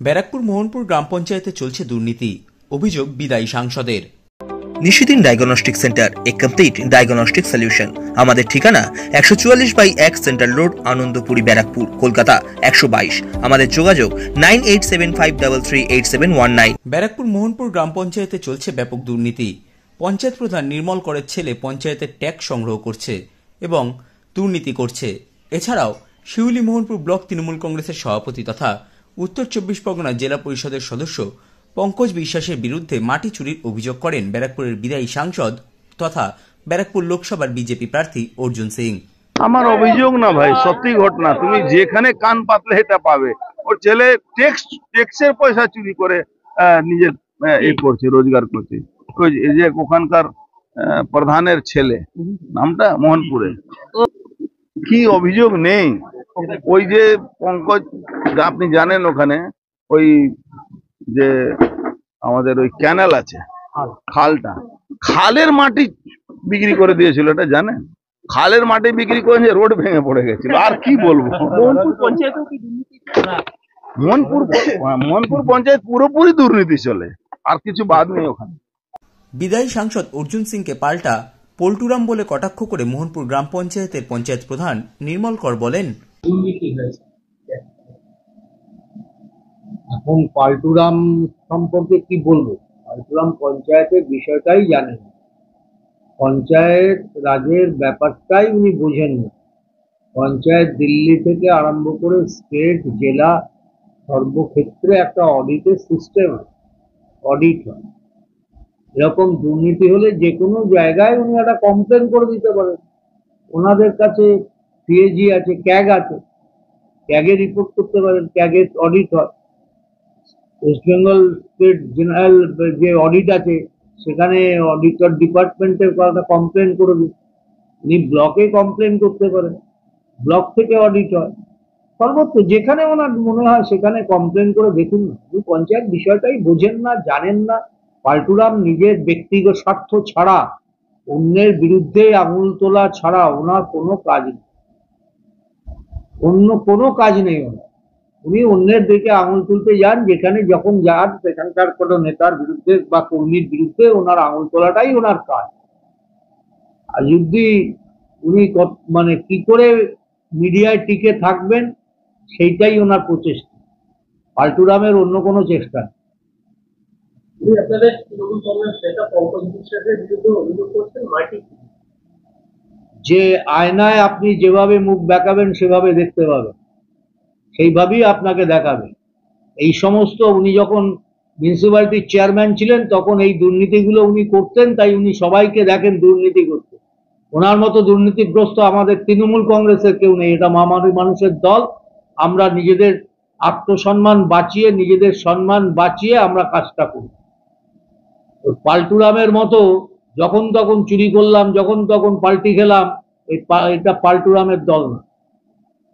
ব্যারাকপুর মোহনপুর গ্রাম পঞ্চায়েতে চলছে দুর্নীতি, অভিযোগ বিদায়ী সাংসদের। নিশিদিন ডায়াগনস্টিক সেন্টার, এ কমপ্লিট ডায়াগনস্টিক সলিউশন। আমাদের ঠিকানা 144/1 সেন্ট্রাল রোড, আনন্দপুরি, ব্যারাকপুর, কলকাতা 122। আমাদের যোগাযোগ 9875338719। ব্যারাকপুর মোহনপুর গ্রাম পঞ্চায়েতে চলছে ব্যাপক দুর্নীতি। পঞ্চায়েত প্রধান নির্মল করের ছেলে পঞ্চায়েতের ট্যাক্স সংগ্রহ করছে এবং দুর্নীতি করছে। এছাড়াও শিউলি মোহনপুর ব্লক তৃণমূল কংগ্রেসের সভাপতি তথা উত্তর 24 পরগনা জেলা পরিষদের সদস্য পঙ্কজ বিশ্বাসের বিরুদ্ধে মাটি চুরির অভিযোগ করেন ব্যারাকপুরের বিদায়ী সাংসদ তথা ব্যারাকপুর লোকসভার বিজেপি প্রার্থী অর্জুন সিং। আমার অভিযোগ না ভাই, সত্যি ঘটনা। তুমি যেখানে কান পাতলে এটা পাবে। ওর ছেলে ট্যাক্সের পয়সা চুরি করে নিজের করছে, রোজগার করছে। ওই যে ওখানকার প্রধানের ছেলে, নামটা মোহনপুরে, কি অভিযোগ নেই। ওই যে পঙ্কজ, আপনি জানেন ওখানে ওই যে আমাদের ওই ক্যানেল আছে, খালের মাটি বিক্রি করে দিয়েছিল, এটা জানেন? খালের মাটি বিক্রি করে রোড ভেঙে পড়ে গেছিল। আর কি বলবো, মোহনপুর পঞ্চায়েত পুরোপুরি দুর্নীতি চলে, আর কিছু বাদ নেই ওখানে। বিদায়ী সাংসদ অর্জুন সিংকে পাল্টা পল্টুরাম বলে কটাক্ষ করে মোহনপুর গ্রাম পঞ্চায়েতের পঞ্চায়েত প্রধান নির্মল কর বলেন, এখন পাল্টুরাম সম্পর্কে কি বলবো? পাল্টুরাম পঞ্চায়েতের বিষয়টাই জানেন, পঞ্চায়েত রাজের ব্যাপারটাই উনি বোঝেন না। পঞ্চায়েত দিল্লি থেকে আরম্ভ করে স্টেট, জেলা, সর্বক্ষেত্রে একটা অডিটের সিস্টেম আছে, অডিট হয়। এরকম দুর্নীতি হলে যে কোনো জায়গায় উনি একটা কমপ্লেন করে দিতে পারেন। ওনাদের কাছে সিএজি আছে, ক্যাগ আছে, ক্যাগে রিপোর্ট করতে পারেন, ক্যাগের অডিট হয়। ওয়েস্ট বেঙ্গল স্টেট জেনারেল যে অডিট আছে, সেখানে অডিটর ডিপার্টমেন্টের একটা কমপ্লেন করে দিন। উনি ব্লকে কমপ্লেন করতে পারেন, ব্লক থেকে অডিট হয়। সর্বত্র যেখানে ওনার মনে হয় সেখানে কমপ্লেন করে দেখুন না। উনি পঞ্চায়েত বিষয়টাই বোঝেন না, জানেন না। পাল্টুরাম নিজের ব্যক্তিগত স্বার্থ ছাড়া, অন্যের বিরুদ্ধে আঙুল তোলা ছাড়া ওনার কোনো কাজ নেই, অন্য কোনো কাজ নেই ওনার। উনি অন্যের দিকে আঙুল তুলতে যান, যেখানে যখন যান সেখানকার কোনো নেতার বিরুদ্ধে বা কর্মীর বিরুদ্ধে ওনার আঙুল তোলাটাই ওনার কাজ। আর যদি উনি মানে কি করে মিডিয়ায় টিকে থাকবেন সেইটাই ওনার প্রচেষ্টা, পাল্টুরামের অন্য কোনো চেষ্টা নেই। যে আয়নায় আপনি যেভাবে মুখ দেখাবেন সেভাবে দেখতে পাবেন, সেইভাবেই আপনাকে দেখাবে। এই সমস্ত উনি যখন মিউনিসিপ্যালিটির চেয়ারম্যান ছিলেন তখন এই দুর্নীতিগুলো উনি করতেন, তাই উনি সবাইকে দেখেন দুর্নীতি করতে। ওনার মতো দুর্নীতিগ্রস্ত আমাদের তৃণমূল কংগ্রেসের কেউ নেই। এটা মামারি মানুষের দল। আমরা নিজেদের আত্মসম্মান বাঁচিয়ে, নিজেদের সম্মান বাঁচিয়ে আমরা কাজটা করি। পাল্টুরামের মতো যখন তখন চুরি করলাম, যখন তখন পাল্টি খেলাম, এটা পাল্টুরামের দল না।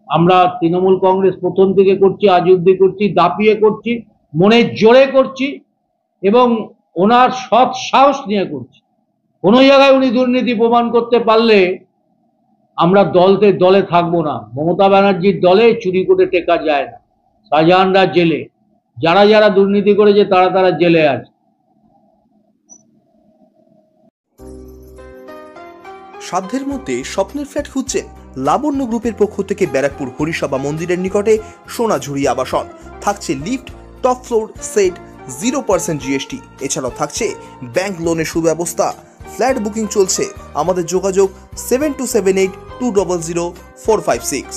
আমরা তৃণমূল কংগ্রেস প্রথম থেকে করছি, আজ অব্দি করছি, দাপিয়ে করছি, মনের জোরে করছি এবং ওনার সৎ সাহস নিয়ে করছি। কোনো জায়গায় উনি দুর্নীতি প্রমাণ করতে পারলে আমরা দলে থাকবো না। মমতা ব্যানার্জির দলে চুরি করে টেকা যায় না। শাহজাহানরা জেলে, যারা যারা দুর্নীতি করেছে তারা জেলে আছে। সাধ্যের মধ্যে স্বপ্নের ফ্ল্যাট খুঁজছেন? লাবণ্য গ্রুপের পক্ষ থেকে ব্যারাকপুর হরিসভা মন্দিরের নিকটে সোনাঝুরি আবাসন। থাকছে lift, top floor, set, 0% GST। এছাড়াও থাকছে ব্যাংক লোনের সুব্যবস্থা। ফ্ল্যাট বুকিং চলছে। আমাদের যোগাযোগ 7278200456।